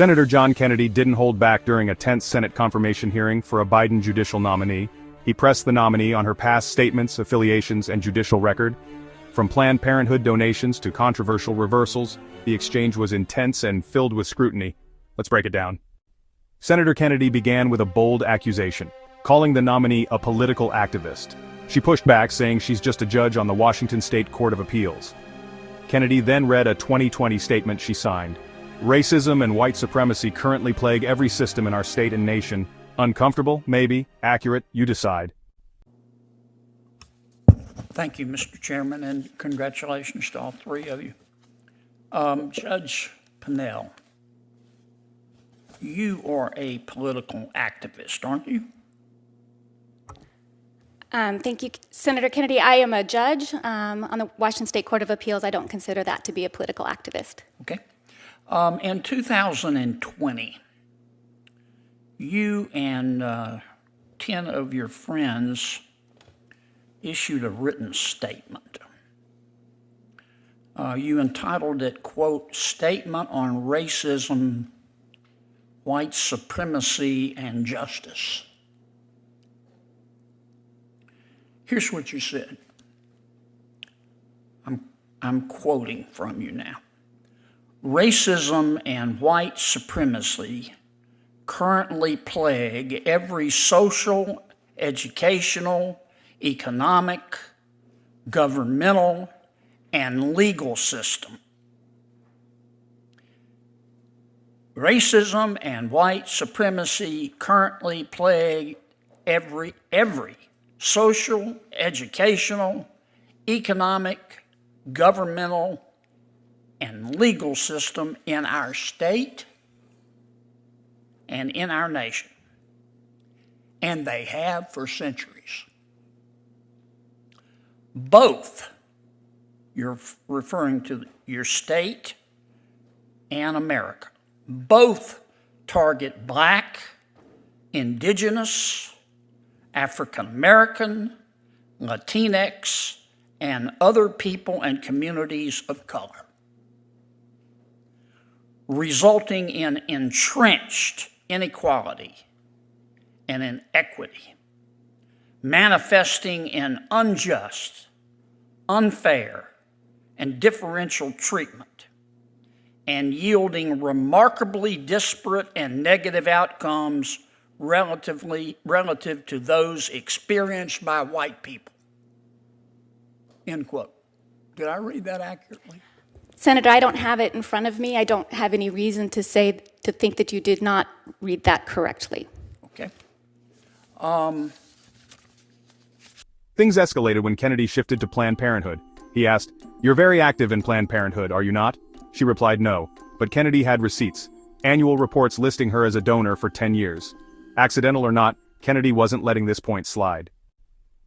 Senator John Kennedy didn't hold back during a tense Senate confirmation hearing for a Biden judicial nominee. He pressed the nominee on her past statements, affiliations, and judicial record. From Planned Parenthood donations to controversial reversals, the exchange was intense and filled with scrutiny. Let's break it down. Senator Kennedy began with a bold accusation, calling the nominee a political activist. She pushed back, saying she's just a judge on the Washington State Court of Appeals. Kennedy then read a 2020 statement she signed. Racism and white supremacy currently plague every system in our state and nation. Uncomfortable, maybe, accurate, you decide. Thank you, Mr. Chairman, and congratulations to all three of you. Judge Pinnell, you are a political activist, aren't you? Thank you, Senator Kennedy. I am a judge on the Washington State Court of Appeals. I don't consider that to be a political activist. Okay. In 2020, you and 10 of your friends issued a written statement. You entitled it, quote, Statement on Racism, White Supremacy, and Justice. Here's what you said. I'm quoting from you now. Racism and white supremacy currently plague every social, educational, economic, governmental, and legal system. Racism and white supremacy currently plague every social, educational, economic, governmental, and legal system in our state and in our nation. And they have for centuries. Both, you're referring to your state and America, both target Black, Indigenous, African American, Latinx, and other people and communities of color, resulting in entrenched inequality and inequity, manifesting in unjust, unfair, and differential treatment, and yielding remarkably disparate and negative outcomes relative to those experienced by white people. End quote. Did I read that accurately? Senator, I don't have it in front of me. I don't have any reason to think that you did not read that correctly. Okay. Things escalated when Kennedy shifted to Planned Parenthood. He asked, "You're very active in Planned Parenthood, are you not?" She replied no, but Kennedy had receipts, annual reports listing her as a donor for 10 years. Accidental or not, Kennedy wasn't letting this point slide.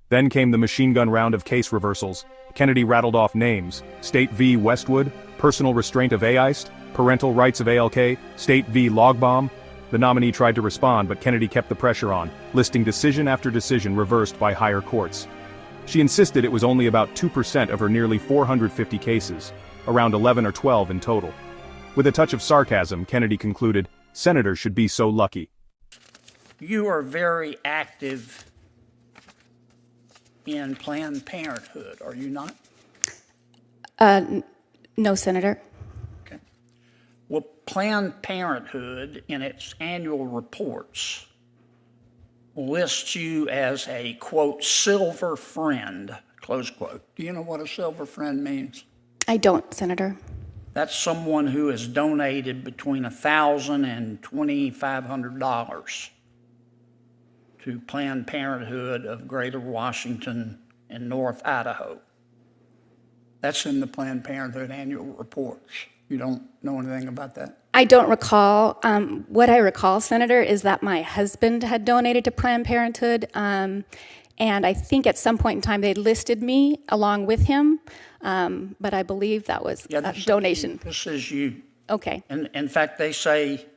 Then came the machine gun round of case reversals. Kennedy rattled off names: State v. Westwood, Personal Restraint of AIST, Parental Rights of ALK, State v. Logbomb. The nominee tried to respond, but Kennedy kept the pressure on, listing decision after decision reversed by higher courts. She insisted it was only about 2% of her nearly 450 cases, around 11 or 12 in total. With a touch of sarcasm, Kennedy concluded, "Senators should be so lucky." You are very active in Planned Parenthood, are you not? No, Senator. Okay. Well, Planned Parenthood, in its annual reports, lists you as a, quote, silver friend, close quote. Do you know what a silver friend means? I don't, Senator. That's someone who has donated between $1,000 and $2,500 to Planned Parenthood of Greater Washington and North Idaho. That's in the Planned Parenthood annual reports. You don't know anything about that? I don't recall. What I recall, Senator, is that my husband had donated to Planned Parenthood, and I think at some point in time they listed me along with him, but I believe that was a donation. This is you. Okay. And in fact, they say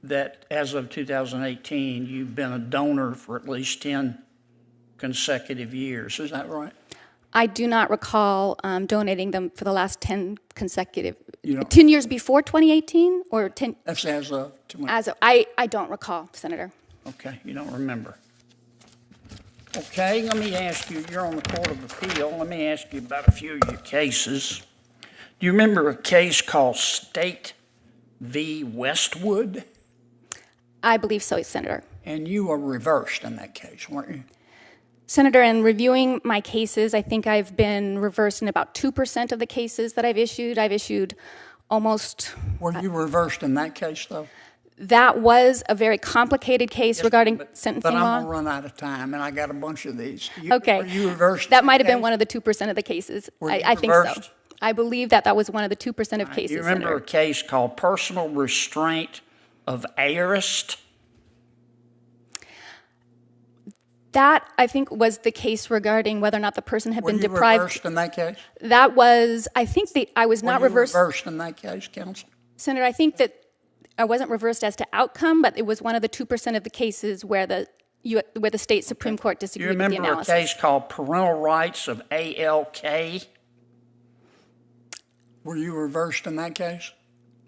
that as of 2018, you've been a donor for at least 10 consecutive years. Is that right? I do not recall donating them for the last 10 consecutive, You don't- 10 years before 2018 or 10, That's as of, I don't recall, Senator. okay, you don't remember. Okay, let me ask you, you're on the Court of Appeal, let me ask you about a few of your cases. Do you remember a case called State v. Westwood? I believe so, Senator. And you were reversed in that case, weren't you? Senator, in reviewing my cases, I think I've been reversed in about 2% of the cases that I've issued. I've issued almost, Were you reversed in that case, though? that was a very complicated case regarding sentencing But I'm law. gonna run out of time, and I got a bunch of these. Okay. Were you reversed? That in might have been case? one of the 2% of the cases. Were you I think so. reversed? I believe that that was one of the 2% of cases, You remember Senator. a case called Personal Restraint of Heiress? That, I think, was the case regarding whether or not the person had Were been you deprived. reversed in that case? That was, I think I was not Were you reversed. reversed in that case, counsel? Senator, I think that I wasn't reversed as to outcome, but it was one of the 2% of the cases where the state Supreme Court Do you disagreed with the remember a analysis. case called Parental Rights of ALK? Were you reversed in that case?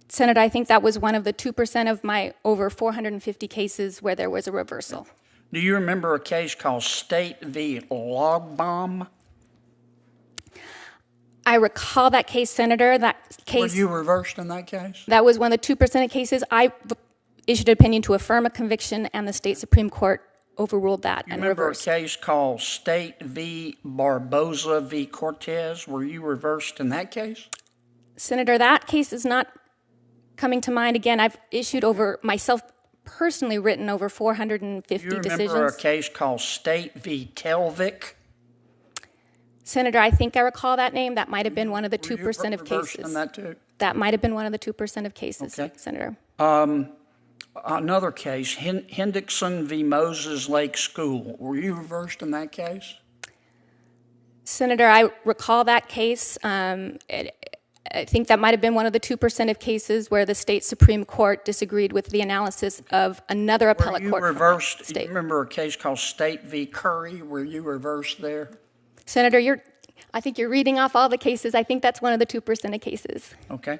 Senator, I think that was one of the 2% of my over 450 cases where there was a reversal. Do you remember a case called State v. Log Bomb? I recall that case, Senator. That Were case, you reversed in that case? that was one of the 2% of cases. I issued an opinion to affirm a conviction, and the state Supreme Court overruled that and Remember a reversed. case called State v. Barboza v. Cortez? Were you reversed in that case? Senator, that case is not coming to mind. Again, I've issued over, myself personally written over 450 You remember decisions. a case called State v. Telvik? Senator, I think I recall that name. That might have been one of the Were you 2% of reversed cases. in that too? That might have been one of the 2% of cases, Okay. Senator. Another case, Hendrickson v. Moses Lake School. Were you reversed in that case? Senator, I recall that case. I think that might have been one of the 2% of cases where the state Supreme Court disagreed with the analysis of another Were appellate you court. from the reversed? You state. remember a case called State v. Curry? Were you reversed there? Senator, I think you're reading off all the cases. I think that's one of the 2% of cases. Okay.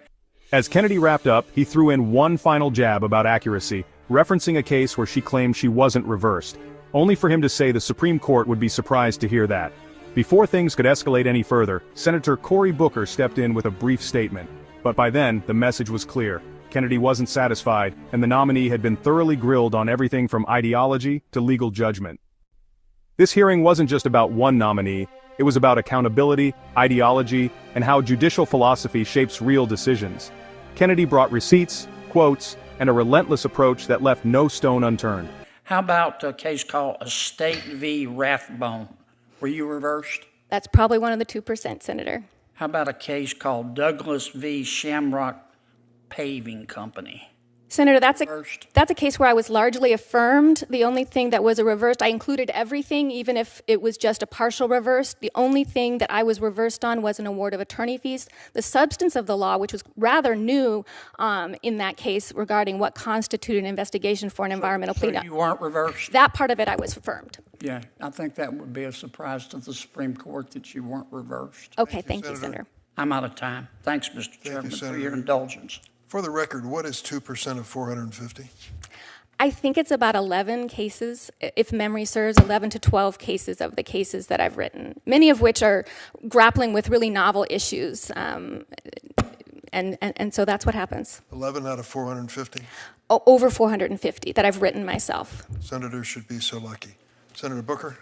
As Kennedy wrapped up, he threw in one final jab about accuracy, referencing a case where she claimed she wasn't reversed, only for him to say the Supreme Court would be surprised to hear that. Before things could escalate any further, Senator Cory Booker stepped in with a brief statement. But by then, the message was clear. Kennedy wasn't satisfied, and the nominee had been thoroughly grilled on everything from ideology to legal judgment. This hearing wasn't just about one nominee, it was about accountability, ideology, and how judicial philosophy shapes real decisions. Kennedy brought receipts, quotes, and a relentless approach that left no stone unturned. How about a case called Estate v. Rathbone? Were you reversed? That's probably one of the 2%, Senator. How about a case called Douglas v. Shamrock Paving Company? Senator, that's Reversed. a case where I was largely affirmed. The only thing that was a reversed, I included everything, even if it was just a partial reverse. The only thing that I was reversed on was an award of attorney fees. The substance of the law, which was rather new in that case regarding what constituted an investigation for an environmental So cleanup. you weren't reversed? That part of it I was affirmed. Yeah, I think that would be a surprise to the Supreme Court that you weren't reversed. Okay, thank you, Senator. I'm out of time. Thanks, Mr. Chairman, for Senator. your indulgence. For the record, what is 2% of 450? I think it's about 11 cases, if memory serves, 11 to 12 cases of the cases that I've written, many of which are grappling with really novel issues. And so that's what happens. 11 out of 450? Over 450 that I've written myself. Senators should be so lucky. Senator Booker?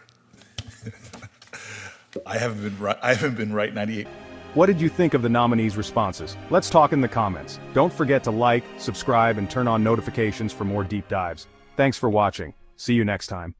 I haven't been right 98. What did you think of the nominees' responses? Let's talk in the comments. Don't forget to like, subscribe, and turn on notifications for more deep dives. Thanks for watching. See you next time.